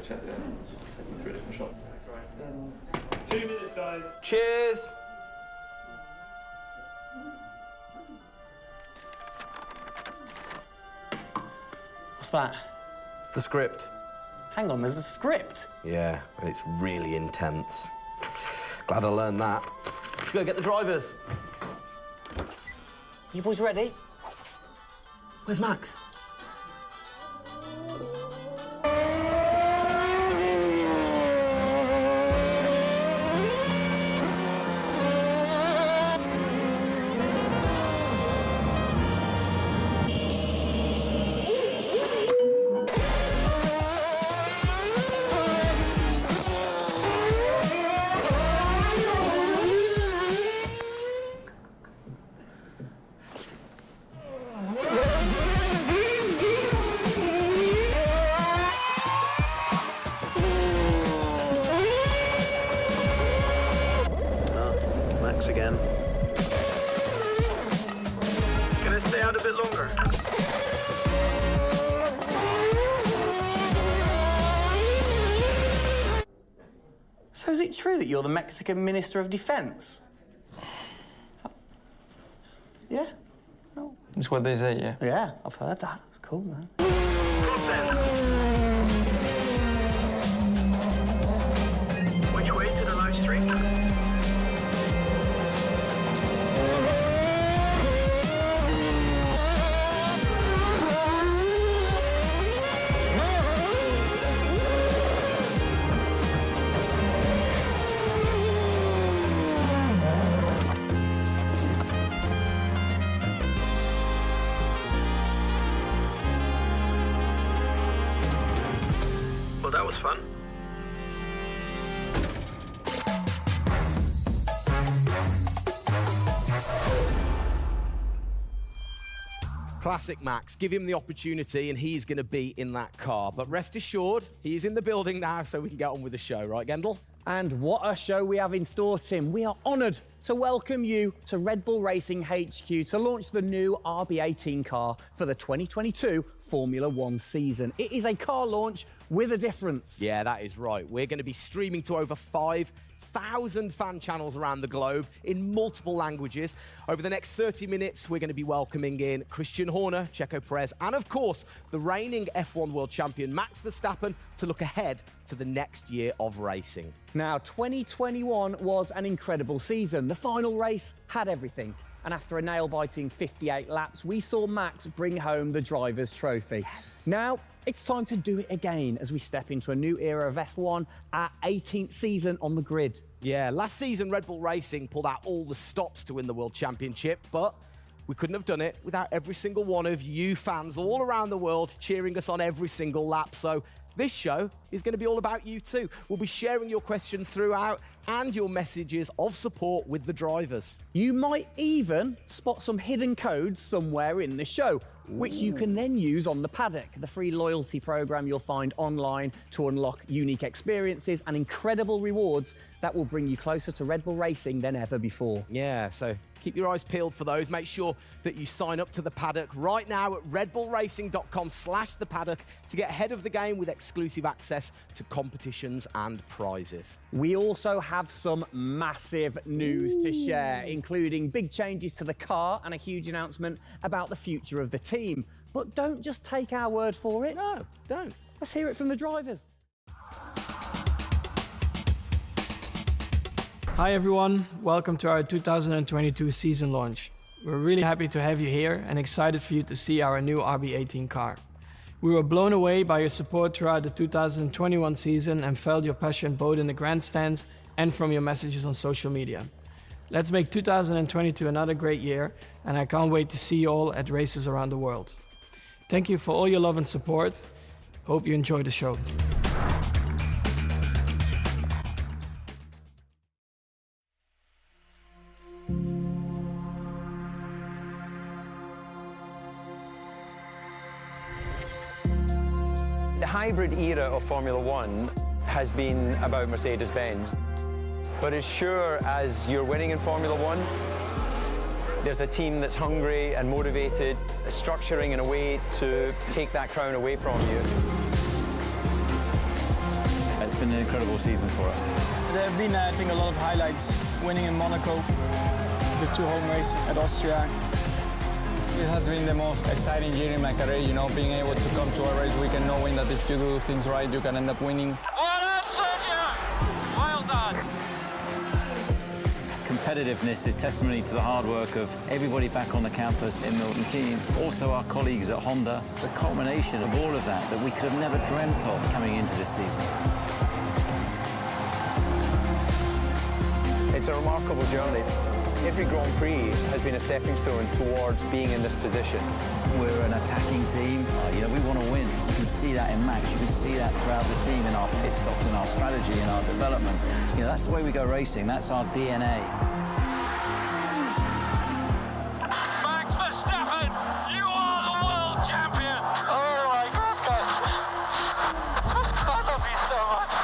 check the evidence. Take them through a different shop. 2 minutes, guys. Cheers. What's that? It's the script. Hang on, there's a script? Yeah, and it's really intense. Glad I learned that. Should go get the drivers. You boys ready? Where's Max? Again. Can I stay out a bit longer? So is it true that you're the Mexican Minister of Defense? Yeah? No. That's what they say, yeah. Yeah, I've heard that. It's cool, man. Which way to the live stream? Classic Max. Give him the opportunity and he's going to be in that car. But rest assured, he is in the building now, so we can get on with the show. Right, Gendel? And what a show we have in store, Tim. We are honoured to welcome you to Red Bull Racing HQ to launch the new RB18 car for the 2022 Formula One season. It is a car launch with a difference. Yeah, that is right. We're going to be streaming to over 5,000 fan channels around the globe in multiple languages. Over the next 30 minutes, we're going to be welcoming in Christian Horner, Checo Perez, and of course, the reigning F1 world champion Max Verstappen to look ahead to the next year of racing. Now, 2021 was an incredible season. The final race had everything. And after a nail-biting 58 laps, we saw Max bring home the Drivers' Trophy. Yes. Now, it's time to do it again as we step into a new era of F1, our 18th season on the grid. Yeah, last season Red Bull Racing pulled out all the stops to win the World Championship, but we couldn't have done it without every single one of you fans all around the world cheering us on every single lap. So this show is going to be all about you too. We'll be sharing your questions throughout and your messages of support with the drivers. You might even spot some hidden codes somewhere in the show, which you can then use on the paddock, the free loyalty program you'll find online to unlock unique experiences and incredible rewards that will bring you closer to Red Bull Racing than ever before. Yeah, so keep your eyes peeled for those. Make sure that you sign up to the paddock right now at redbullracing.com/thepaddock to get ahead of the game with exclusive access to competitions and prizes. We also have some massive news to share, including big changes to the car and a huge announcement about the future of the team. But don't just take our word for it. No, don't. Let's hear it from the drivers. Hi everyone, welcome to our 2022 season launch. We're really happy to have you here and excited for you to see our new RB18 car. We were blown away by your support throughout the 2021 season and felt your passion both in the grandstands and from your messages on social media. Let's make 2022 another great year, and I can't wait to see you all at races around the world. Thank you for all your love and support. Hope you enjoy the show. The hybrid era of Formula One has been about Mercedes-Benz. But as sure as you're winning in Formula One, there's a team that's hungry and motivated, structuring in a way to take that crown away from you. It's been an incredible season for us. There have been, I think, a lot of highlights. Winning in Monaco, the 2 home races at Austria. It has been the most exciting year in my career, you know, being able to come to a race weekend knowing that if you do things right, you can end up winning. Well done, Sergio! Well done! Competitiveness is testimony to the hard work of everybody back on the campus in Milton Keynes, also our colleagues at Honda. It's a culmination of all of that we could have never dreamt of coming into this season. It's a remarkable journey. Every Grand Prix has been a stepping stone towards being in this position. We're an attacking team. We want to win. You can see that in Max. You can see that throughout the team in our pit stops, in our strategy, in our development. That's the way we go racing. That's our DNA. Max Verstappen, you are the world champion! Oh my goodness! I love you so much!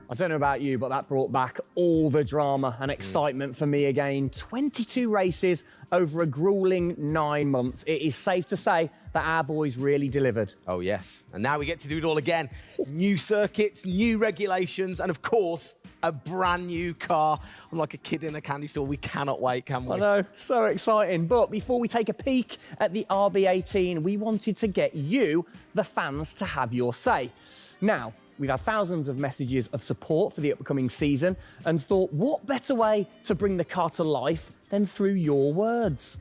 I don't know about you, but that brought back all the drama and excitement for me again. 22 races over a grueling 9 months. It is safe to say that our boys really delivered. Oh, yes. And now we get to do it all again. New circuits, new regulations, and of course, a brand new car. I'm like a kid in a candy store. We cannot wait, can we? I know, so exciting. But before we take a peek at the RB18, we wanted to get you, the fans, to have your say. Now, we've had thousands of messages of support for the upcoming season and thought, what better way to bring the car to life than through your words?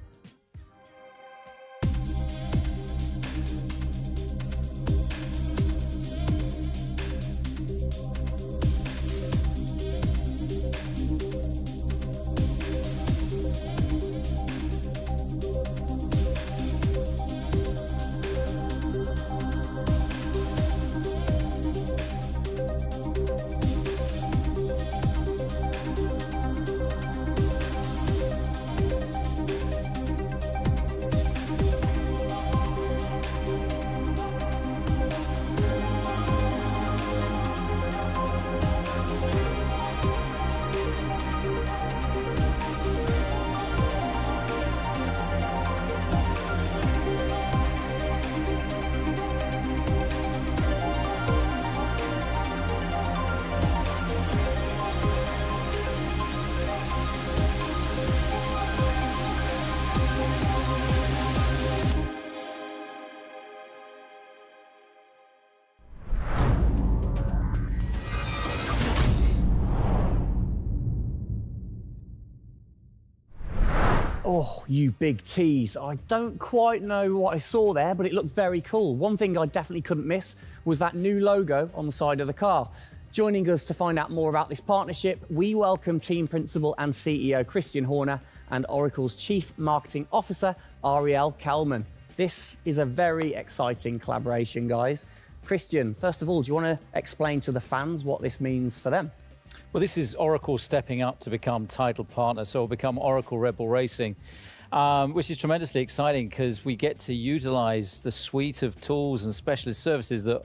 Oh, you big tease. I don't quite know what I saw there, but it looked very cool. One thing I definitely couldn't miss was that new logo on the side of the car. Joining us to find out more about this partnership, we welcome Team Principal and CEO Christian Horner and Oracle's Chief Marketing Officer, Ariel Kelman. This is a very exciting collaboration, guys. Christian, first of all, do you want to explain to the fans what this means for them? Well, this is Oracle stepping up to become title partner, so it'll become Oracle Red Bull Racing, which is tremendously exciting because we get to utilize the suite of tools and specialist services that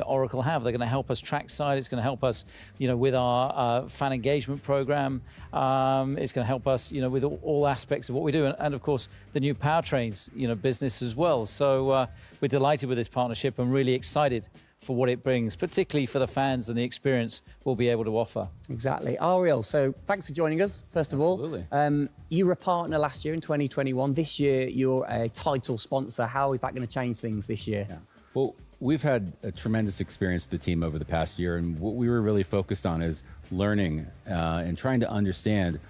Oracle have. They're going to help us trackside. It's going to help us, with our fan engagement program. It's going to help us, with all aspects of what we do, and of course the new powertrains, business as well. So we're delighted with this partnership and really excited for what it brings, particularly for the fans and the experience we'll be able to offer. Exactly. Ariel, so thanks for joining us, first of all. Absolutely. You were a partner last year in 2021. This year, you're a title sponsor. How is that going to change things this year? Yeah. Well, we've had a tremendous experience with the team over the past year, and what we were really focused on is learning and trying to understand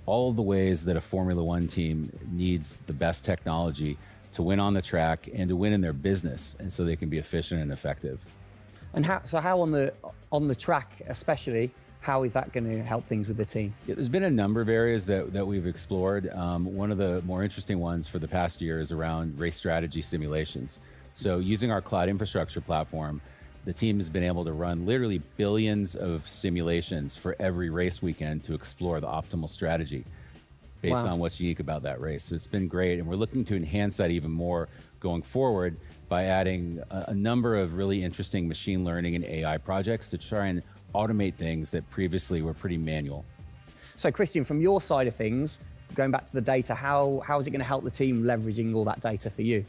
all of the ways that a Formula One team needs the best technology to win on the track and to win in their business, and so they can be efficient and effective. And how on the track, especially, how is that going to help things with the team? Yeah, there's been a number of areas that we've explored. One of the more interesting ones for the past year is around race strategy simulations. So using our cloud infrastructure platform, the team has been able to run literally billions of simulations for every race weekend to explore the optimal strategy based on what's unique about that race. So it's been great, and we're looking to enhance that even more going forward by adding a number of really interesting machine learning and AI projects to try and automate things that previously were pretty manual. So Christian, from your side of things, going back to the data, how is it going to help the team leveraging all that data for you?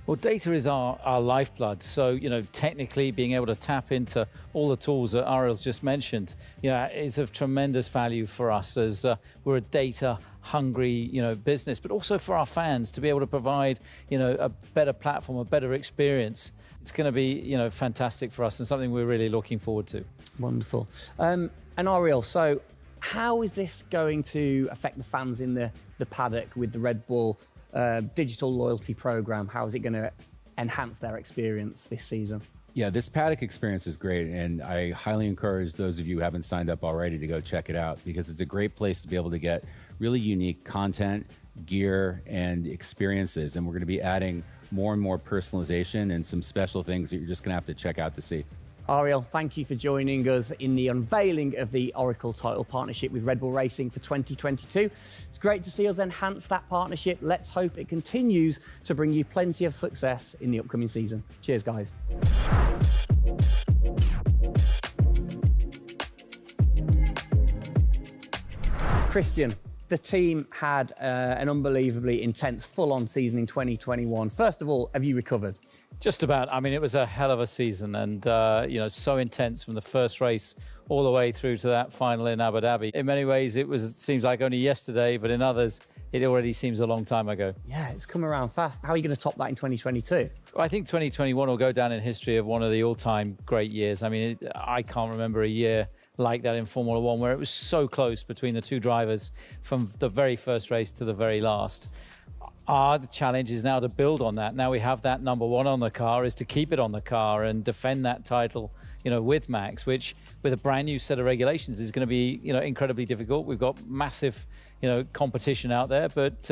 Well, data is our lifeblood. So, technically being able to tap into all the tools that Ariel's just mentioned, is of tremendous value for us as we're a data-hungry, business, but also for our fans to be able to provide, a better platform, a better experience. It's going to be, fantastic for us and something we're really looking forward to. Wonderful. And Ariel, so how is this going to affect the fans in the paddock with the Red Bull digital loyalty program? How is it going to enhance their experience this season? Yeah, this paddock experience is great, and I highly encourage those of you who haven't signed up already to go check it out, because it's a great place to be able to get really unique content, gear, and experiences. And we're going to be adding more and more personalization and some special things that you're just going to have to check out to see. Ariel, thank you for joining us in the unveiling of the Oracle title partnership with Red Bull Racing for 2022. It's great to see us enhance that partnership. Let's hope it continues to bring you plenty of success in the upcoming season. Cheers, guys. Christian, the team had an unbelievably intense, full-on season in 2021. First of all, have you recovered? Just about. I mean, it was a hell of a season, and so intense from the first race all the way through to that final in Abu Dhabi. In many ways, it seems like only yesterday, but in others, it already seems a long time ago. Yeah, it's come around fast. How are you going to top that in 2022? I think 2021 will go down in history of one of the all-time great years. I mean, I can't remember a year like that in Formula One where it was so close between the two drivers from the very first race to the very last. The challenge is now to build on that. Now we have that number one on the car, is to keep it on the car and defend that title, with Max, which with a brand new set of regulations is going to be, incredibly difficult. We've got massive, competition out there, but,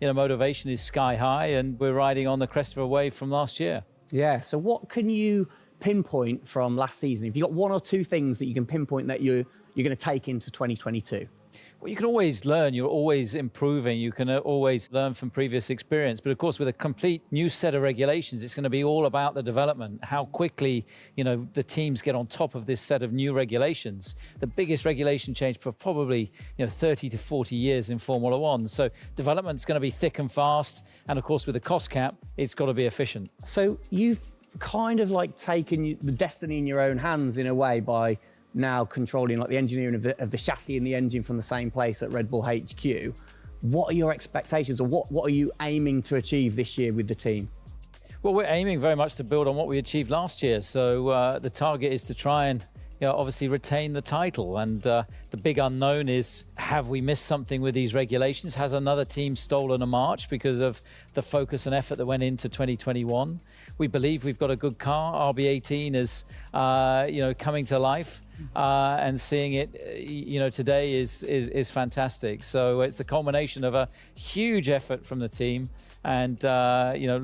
motivation is sky high, and we're riding on the crest of a wave from last year. Yeah, so what can you pinpoint from last season? If you've got one or two things that you can pinpoint that you're going to take into 2022? Well, you can always learn. You're always improving. You can always learn from previous experience. But of course, with a complete new set of regulations, it's going to be all about the development, how quickly, the teams get on top of this set of new regulations. The biggest regulation change for probably, 30 to 40 years in Formula One. So development's going to be thick and fast. And of course, with the cost cap, it's got to be efficient. So you've kind of like taken the destiny in your own hands in a way by now controlling like the engineering of the chassis and the engine from the same place at Red Bull HQ. What are your expectations, or what are you aiming to achieve this year with the team? Well, we're aiming very much to build on what we achieved last year. So the target is to try and obviously retain the title. And the big unknown is, have we missed something with these regulations? Has another team stolen a march because of the focus and effort that went into 2021? We believe we've got a good car. RB18 is, coming to life. And seeing it, today is fantastic. So it's a culmination of a huge effort from the team, and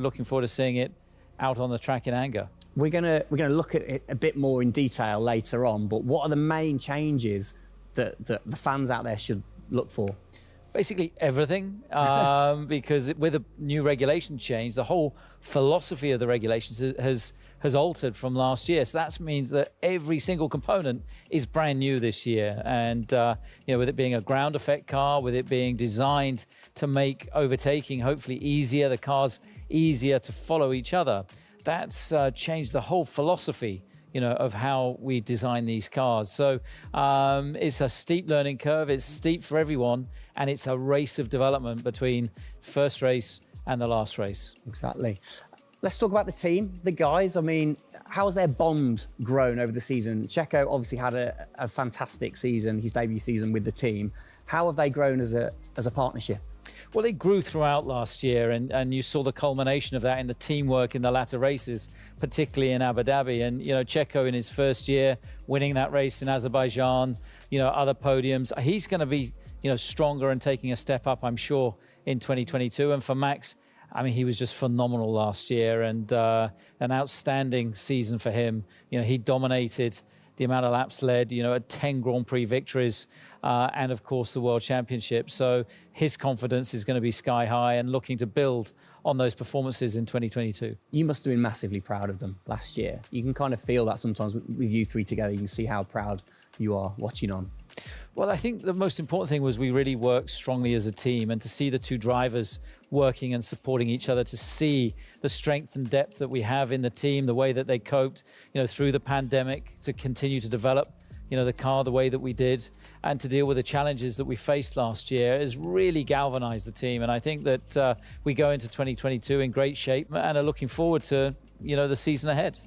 looking forward to seeing it out on the track in anger. We're gonna look at it a bit more in detail later on, but what are the main changes that the fans out there should look for? Basically everything, because with a new regulation change, the whole philosophy of the regulations has altered from last year. So that means that every single component is brand new this year. And with it being a ground effect car, with it being designed to make overtaking hopefully easier, the cars easier to follow each other, that's changed the whole philosophy of how we design these cars. So it's a steep learning curve, it's steep for everyone, and it's a race of development between first race and the last race. Exactly. Let's talk about the team, the guys. I mean, how's their bond grown over the season? Checo obviously had a fantastic season, his debut season with the team. How have they grown as a partnership? Well, they grew throughout last year, and you saw the culmination of that in the teamwork in the latter races, particularly in Abu Dhabi. And, Checo in his first year, winning that race in Azerbaijan, other podiums. He's going to be, stronger and taking a step up, I'm sure, in 2022. And for Max, I mean, he was just phenomenal last year, and an outstanding season for him. He dominated the amount of laps led, 10 Grand Prix victories, and of course the World Championship. So his confidence is going to be sky high and looking to build on those performances in 2022. You must have been massively proud of them last year. You can kind of feel that sometimes with you three together. You can see how proud you are watching on. Well, I think the most important thing was we really worked strongly as a team, and to see the two drivers working and supporting each other, to see the strength and depth that we have in the team, the way that they coped, through the pandemic, to continue to develop, the car the way that we did, and to deal with the challenges that we faced last year has really galvanized the team. And I think that we go into 2022 in great shape and are looking forward to, the season ahead.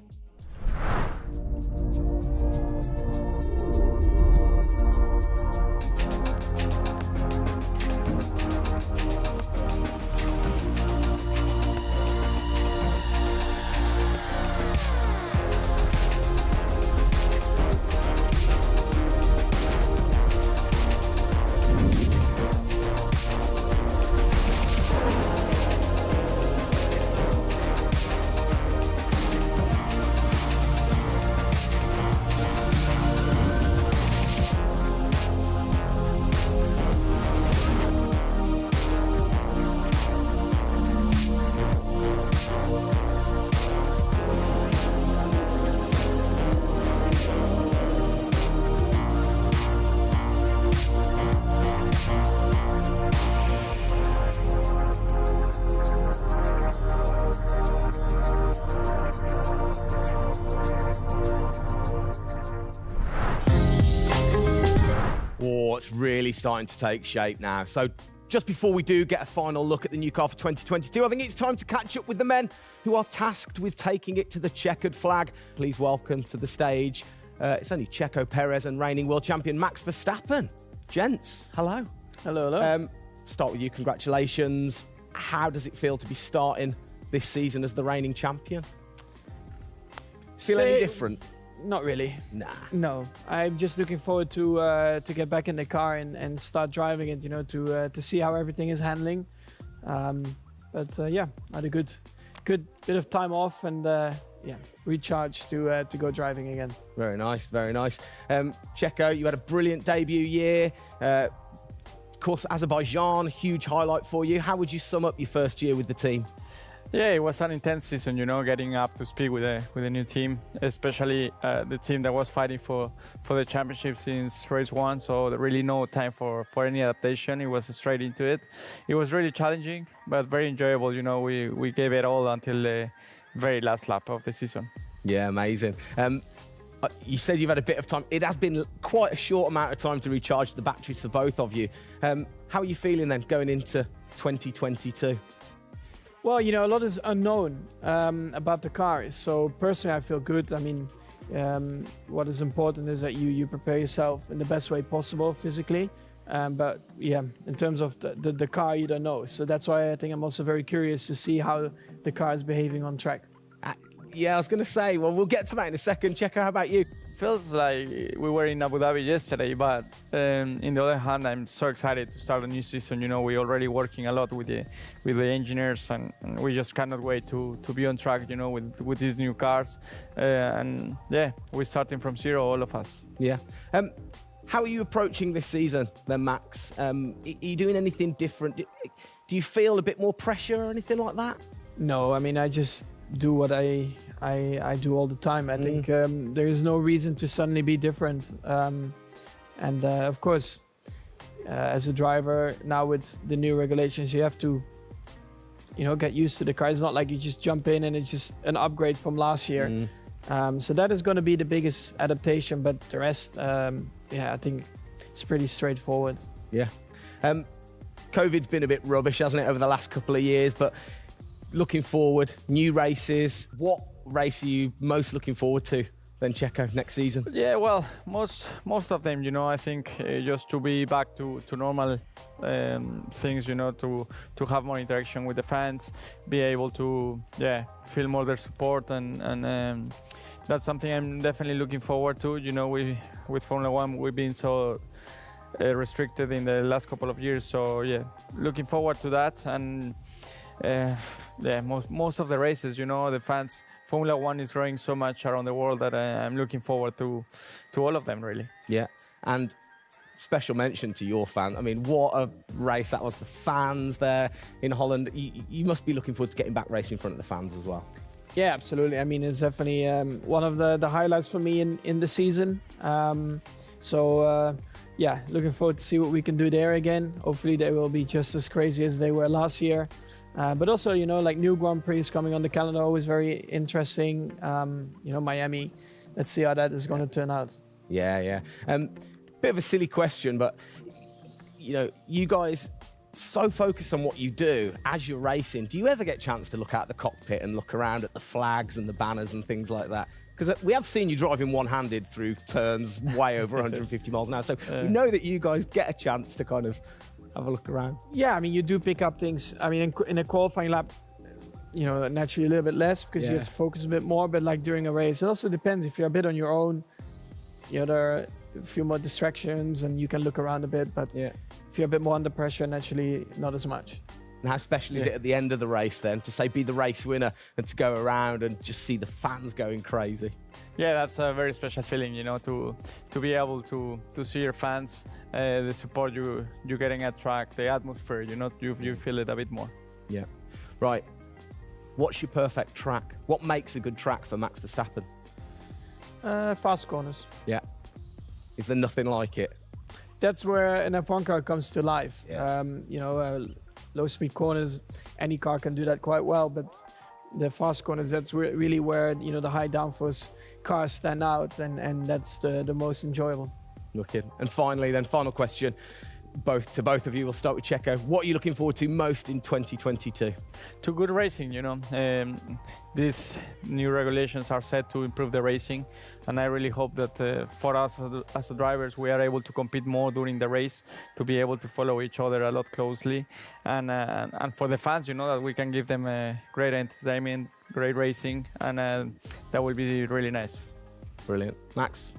Oh, it's really starting to take shape now. So just before we do get a final look at the new car for 2022, I think it's time to catch up with the men who are tasked with taking it to the checkered flag. Please welcome to the stage, it's only Checo Perez and reigning world champion Max Verstappen. Gents, hello. Hello, hello. Start with you, congratulations. How does it feel to be starting this season as the reigning champion? Feel any different? Not really. Nah. No, I'm just looking forward to get back in the car and start driving it. To see how everything is handling. Yeah, I had a good bit of time off and recharge to go driving again. Very nice, very nice. Checo, you had a brilliant debut year. Of course, Azerbaijan, huge highlight for you. How would you sum up your first year with the team? Yeah, it was an intense season, getting up to speed with a new team, especially the team that was fighting for the championship since race one. So there really no time for any adaptation. It was straight into it. It was really challenging, but very enjoyable. We gave it all until the very last lap of the season. Yeah, amazing. You said you've had a bit of time. It has been quite a short amount of time to recharge the batteries for both of you. How are you feeling then going into 2022? Well, a lot is unknown about the car. So personally, I feel good. I mean, what is important is that you prepare yourself in the best way possible physically. But yeah, in terms of the car, you don't know. So that's why I think I'm also very curious to see how the car is behaving on track. Yeah, I was going to say, well, we'll get to that in a second. Checo, how about you? Feels like we were in Abu Dhabi yesterday, but in the other hand, I'm so excited to start a new season. You know, we're already working a lot with the engineers, and we just cannot wait to be on track. You know, with these new cars, and yeah, we're starting from zero, all of us. Yeah. How are you approaching this season, then, Max? Are you doing anything different? Do you feel a bit more pressure or anything like that? No, I mean, I just do what I do all the time. I think there is no reason to suddenly be different. And of course, as a driver, now with the new regulations, you have to, get used to the car. It's not like you just jump in and it's just an upgrade from last year. So that is going to be the biggest adaptation, but the rest, I think it's pretty straightforward. Yeah. COVID's been a bit rubbish, hasn't it, over the last couple of years, but looking forward, new races. What race are you most looking forward to then, Checo, next season? Yeah, well, most of them, I think just to be back to normal things, to have more interaction with the fans, be able to, feel more their support, and that's something I'm definitely looking forward to. With Formula One, we've been so restricted in the last couple of years, so yeah, looking forward to that. And most of the races, the fans, Formula One is growing so much around the world that I'm looking forward to all of them, really. Yeah, and special mention to your fan. I mean, what a race that was. The fans there in Holland. You must be looking forward to getting back racing in front of the fans as well. Yeah, absolutely. I mean, it's definitely one of the highlights for me in the season. Looking forward to see what we can do there again. Hopefully they will be just as crazy as they were last year. But also, like new Grand Prix coming on the calendar, always very interesting. Miami. Let's see how that is going to turn out. Yeah. Bit of a silly question, but you guys so focused on what you do as you're racing. Do you ever get a chance to look out the cockpit and look around at the flags and the banners and things like that? Because we have seen you driving one-handed through turns way over 150 miles an hour. So we know that you guys get a chance to kind of have a look around. Yeah, I mean, you do pick up things. I mean, in a qualifying lap, naturally a little bit less because you have to focus a bit more. But like during a race, it also depends. If you're a bit on your own, there are a few more distractions and you can look around a bit. But if you're a bit more under pressure, naturally not as much. And how special is it at the end of the race then to say be the race winner and to go around and just see the fans going crazy? Yeah, that's a very special feeling, to be able to see your fans, the support you're getting at track, the atmosphere, you feel it a bit more. Yeah. Right. What's your perfect track? What makes a good track for Max Verstappen? Fast corners. Yeah. Is there nothing like it? That's where an F1 car comes to life. Yeah. Low-speed corners, any car can do that quite well, but the fast corners, that's really where the high downforce cars stand out, and that's the most enjoyable. Wicked. And finally, then, final question, both of you. We'll start with Checo. What are you looking forward to most in 2022? To good racing, these new regulations are set to improve the racing, and I really hope that for us as drivers, we are able to compete more during the race, to be able to follow each other a lot closely, and for the fans, that we can give them great entertainment, great racing, and that will be really nice. Brilliant. Max?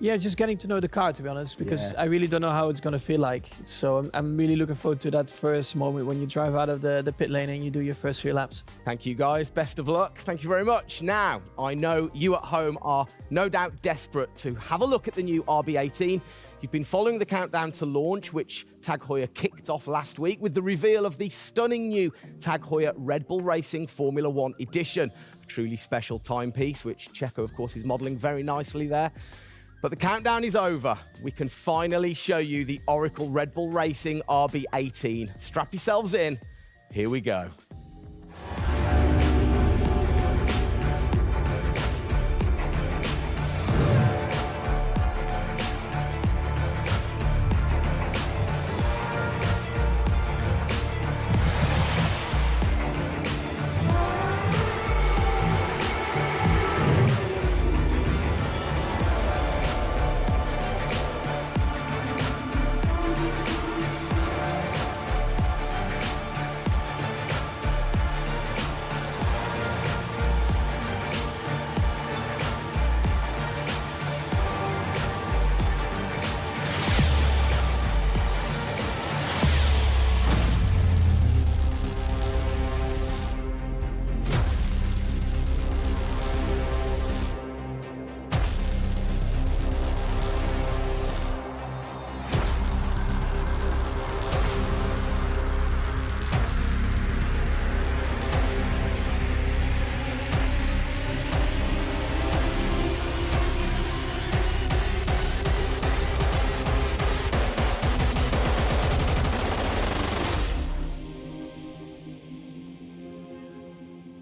Yeah, just getting to know the car, to be honest, because I really don't know how it's going to feel like. So I'm really looking forward to that first moment when you drive out of the pit lane and you do your first few laps. Thank you, guys. Best of luck. Thank you very much. Now, I know you at home are no doubt desperate to have a look at the new RB18. You've been following the countdown to launch, which Tag Heuer kicked off last week with the reveal of the stunning new Tag Heuer Red Bull Racing Formula One edition. A truly special timepiece, which Checo, of course, is modelling very nicely there. But the countdown is over. We can finally show you the Oracle Red Bull Racing RB18. Strap yourselves in. Here we go.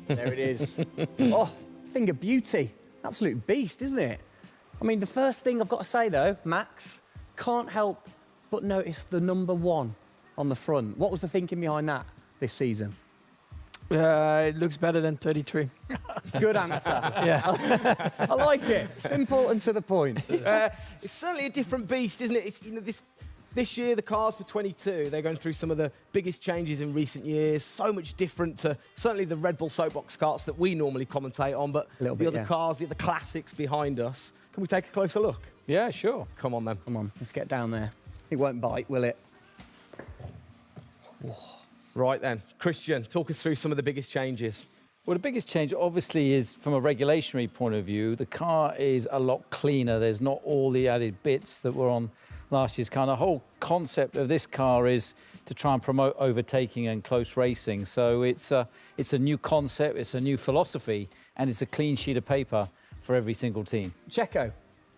There it is. Oh, thing of beauty. Absolute beast, isn't it? I mean, the first thing I've got to say, though, Max, can't help but notice the number 1 on the front. What was the thinking behind that this season? It looks better than 33. Good answer. Yeah. I like it. Simple and to the point. It's certainly a different beast, isn't it? It's, you know, this year, the cars for 22, they're going through some of the biggest changes in recent years. So much different to certainly the Red Bull Soapbox karts that we normally commentate on, but the other cars, the other classics behind us. Can we take a closer look? Yeah, sure. Come on, then. Come on, let's get down there. It won't bite, will it? Right then, Christian, talk us through some of the biggest changes. Well, the biggest change, obviously, is from a regulatory point of view. The car is a lot cleaner. There's not all the added bits that were on last year's car. And the whole concept of this car is to try and promote overtaking and close racing. So it's a new concept, it's a new philosophy, and it's a clean sheet of paper for every single team. Checo,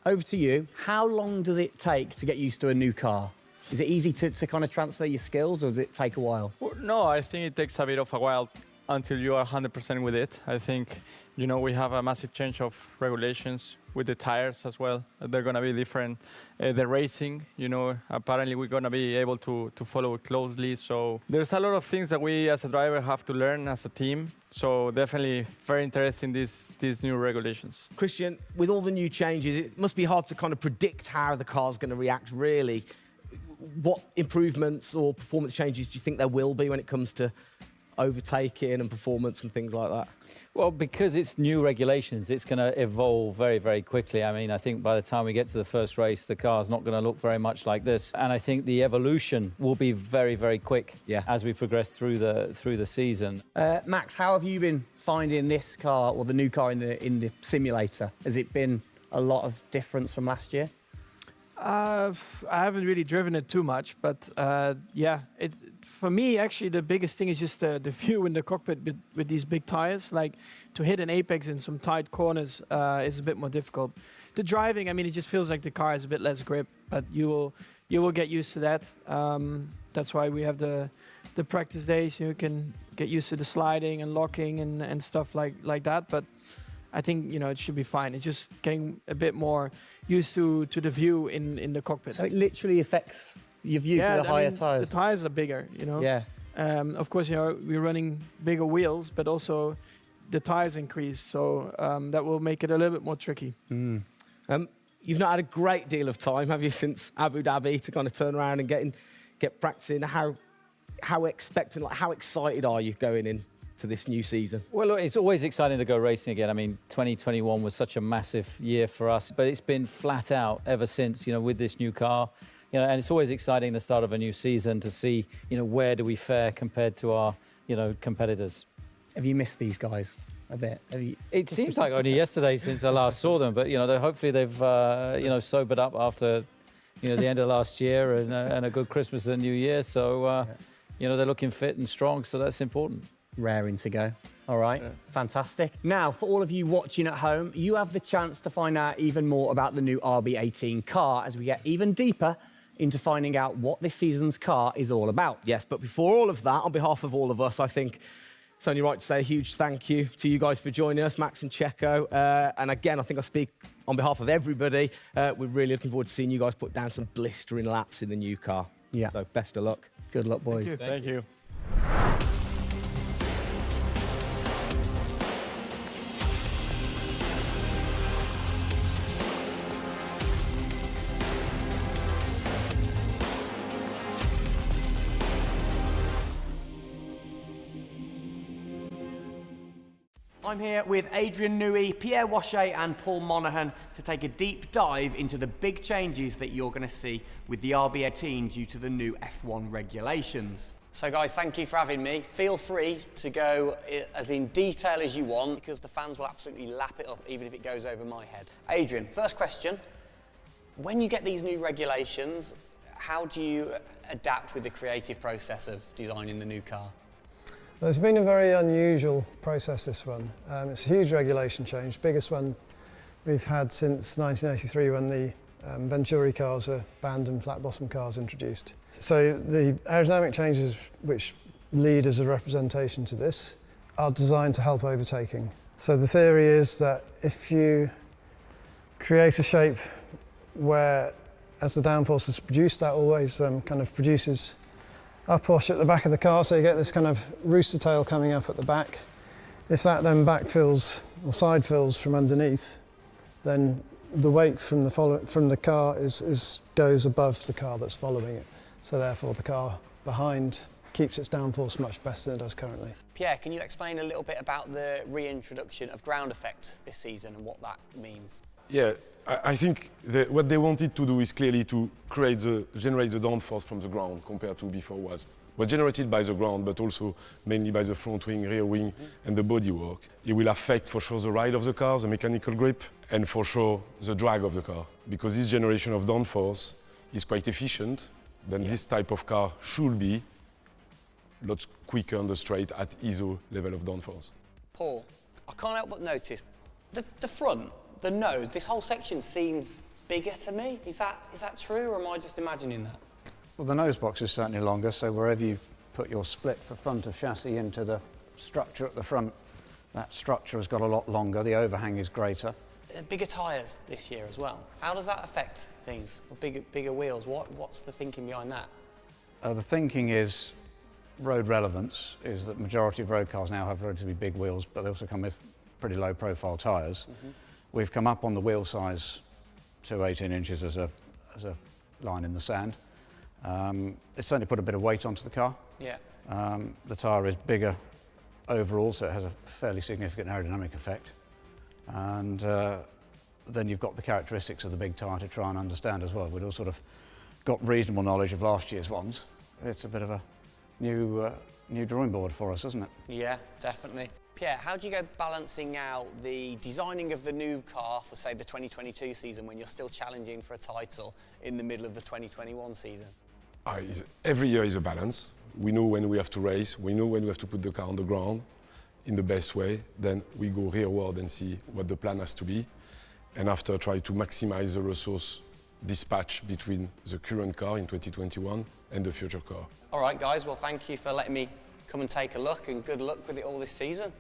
over to you. How long does it take to get used to a new car? Is it easy to kind of transfer your skills, or does it take a while? Well, no, I think it takes a bit of a while until you are 100% with it. I think, you know, we have a massive change of regulations with the tires as well. They're going to be different. The racing, you know, apparently we're going to be able to follow it closely. So there's a lot of things that we as a driver have to learn as a team. So definitely very interesting, these new regulations. Christian, with all the new changes, it must be hard to kind of predict how the car's going to react, really. What improvements or performance changes do you think there will be when it comes to overtaking and performance and things like that? Well, because it's new regulations, it's going to evolve very, very quickly. I mean, I think by the time we get to the first race, the car's not going to look very much like this. And I think the evolution will be very, very quick as we progress through the season. Max, how have you been finding this car, or the new car in the simulator? Has it been a lot of difference from last year? I haven't really driven it too much, but yeah, for me, actually, the biggest thing is just the view in the cockpit with these big tires. Like, to hit an apex in some tight corners is a bit more difficult. The driving, I mean, it just feels like the car has a bit less grip, but you will get used to that. That's why we have the practice days. You can get used to the sliding and locking and stuff like that. But I think, you know, it should be fine. It's just getting a bit more used to the view in the cockpit. So it literally affects your view to the higher tyres? The tyres are bigger, you know. Yeah. Of course, you know, we're running bigger wheels, but also the tyres increase. So that will make it a little bit more tricky. You've not had a great deal of time, have you, since Abu Dhabi to kind of turn around and get practicing? How expectant, like, how excited are you going in to this new season? Well, look, it's always exciting to go racing again. I mean, 2021 was such a massive year for us, but it's been flat out ever since, you know, with this new car. You know, and it's always exciting the start of a new season to see, you know, where do we fare compared to our, you know, competitors. Have you missed these guys a bit? It seems like only yesterday since I last saw them, but, you know, hopefully they've, you know, sobered up after, you know, the end of last year and a good Christmas and New Year. So, you know, they're looking fit and strong, so that's important. Raring to go. All right, fantastic. Now, for all of you watching at home, you have the chance to find out even more about the new RB18 car as we get even deeper into finding out what this season's car is all about. Yes, but before all of that, on behalf of all of us, I think it's only right to say a huge thank you to you guys for joining us, Max and Checo. And again, I think I speak on behalf of everybody. We're really looking forward to seeing you guys put down some blistering laps in the new car. Yeah. So best of luck. Good luck, boys. Thank you. I'm here with Adrian Newey, Pierre Wache and Paul Monaghan to take a deep dive into the big changes that you're going to see with the RB18 due to the new F1 regulations. So guys, thank you for having me. Feel free to go as in detail as you want, because the fans will absolutely lap it up even if it goes over my head. Adrian, first question. When you get these new regulations, how do you adapt with the creative process of designing the new car? Well, it's been a very unusual process, this one. It's a huge regulation change, biggest one we've had since 1983 when the Venturi cars were banned and flat bottom cars introduced. So the aerodynamic changes which lead as a representation to this are designed to help overtaking. So the theory is that if you create a shape where, as the downforce is produced, that always kind of produces upwash at the back of the car, so you get this kind of rooster tail coming up at the back. If that then backfills or side fills from underneath, then the weight from the car goes above the car that's following it. So therefore the car behind keeps its downforce much better than it does currently. Pierre, can you explain a little bit about the reintroduction of ground effect this season and what that means? Yeah, I think what they wanted to do is clearly to generate the downforce from the ground compared to before was generated by the ground, but also mainly by the front wing, rear wing, and the bodywork. It will affect for sure the ride of the car, the mechanical grip, and for sure the drag of the car. Because this generation of downforce is quite efficient, then this type of car should be a lot quicker on the straight at ISO level of downforce. Paul, I can't help but notice the front, the nose, this whole section seems bigger to me. Is that true, or am I just imagining that? Well, the nose box is certainly longer, so wherever you put your split for front of chassis into the structure at the front, that structure has got a lot longer, the overhang is greater. Bigger tyres this year as well. How does that affect things? Bigger wheels, what's the thinking behind that? The thinking is, road relevance is that majority of road cars now have relatively big wheels, but they also come with pretty low profile tyres. We've come up on the wheel size to 18 inches as a line in the sand. It's certainly put a bit of weight onto the car. Yeah. The tyre is bigger overall, so it has a fairly significant aerodynamic effect. And then you've got the characteristics of the big tyre to try and understand as well. We'd all sort of got reasonable knowledge of last year's ones. It's a bit of a new drawing board for us, isn't it? Yeah, definitely. Pierre, how do you go balancing out the designing of the new car for, say, the 2022 season when you're still challenging for a title in the middle of the 2021 season? Every year is a balance. We know when we have to race, we know when we have to put the car on the ground in the best way. Then we go rearward and see what the plan has to be. And after, try to maximize the resource dispatch between the current car in 2021 and the future car. All right, guys, well, thank you for letting me come and take a look, and good luck with it all this season.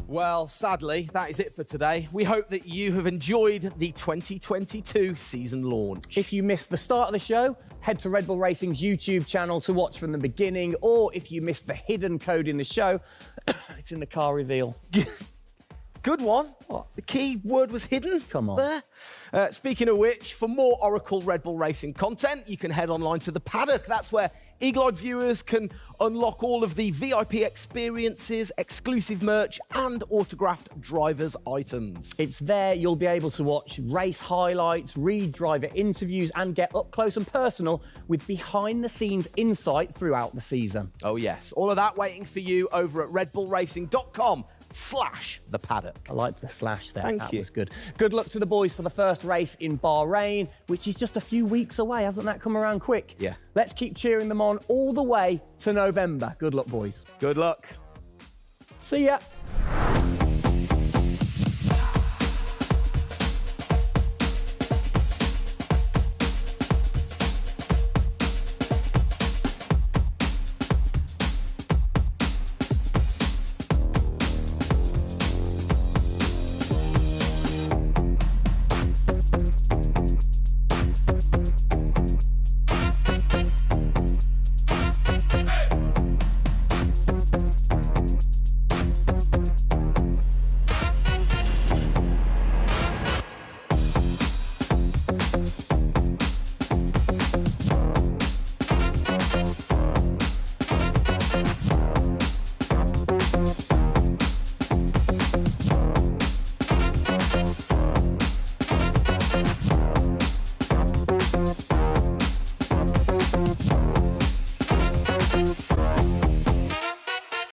Well, sadly, that is it for today. We hope that you have enjoyed the 2022 season launch. If you missed the start of the show, head to Red Bull Racing's YouTube channel to watch from the beginning, or if you missed the hidden code in the show, it's in the car reveal. Good one. What? The key word was hidden. Come on. There. Speaking of which, for more Oracle Red Bull Racing content, you can head online to the paddock. That's where Eagle-eyed viewers can unlock all of the VIP experiences, exclusive merch, and autographed drivers' items. It's there you'll be able to watch race highlights, read driver interviews, and get up close and personal with behind-the-scenes insight throughout the season. Oh yes, all of that waiting for you over at redbullracing.com/the paddock. I like the slash there. Thank you. That was good. Good luck to the boys for the first race in Bahrain, which is just a few weeks away. Hasn't that come around quick? Yeah. Let's keep cheering them on all the way to November. Good luck, boys. Good luck. See ya.